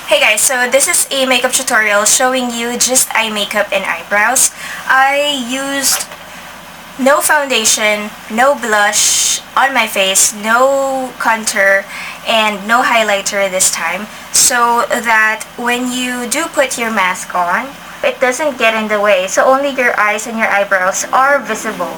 Hey guys, so this is a makeup tutorial showing you just eye makeup and eyebrows. I used no foundation, no blush on my face, no contour, and no highlighter this time, so that when you do put your mask on, it doesn't get in the way, so only your eyes and your eyebrows are visible.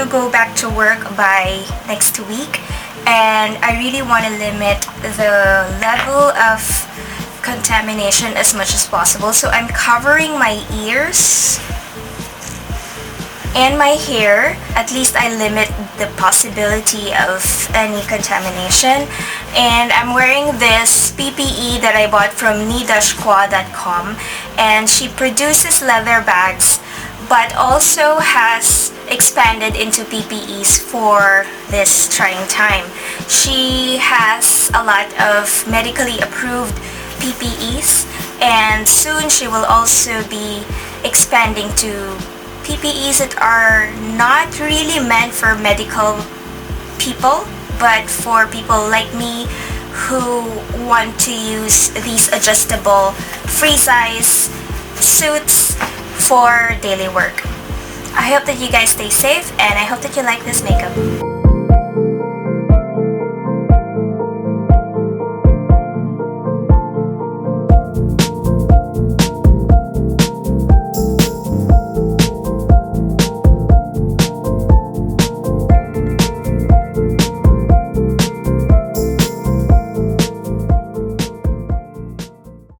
go back to work by next week, and I really want to limit the level of contamination as much as possible. So I'm covering my ears and my hair. At least I limit the possibility of any contamination. And I'm wearing this PPE that I bought from ni-qua.com, and she produces leather bags but also has expanded into PPEs for this trying time. She has a lot of medically approved PPEs, and soon she will also be expanding to PPEs that are not really meant for medical people, but for people like me who want to use these adjustable free size suits for daily work. I hope that you guys stay safe, and I hope that you like this makeup.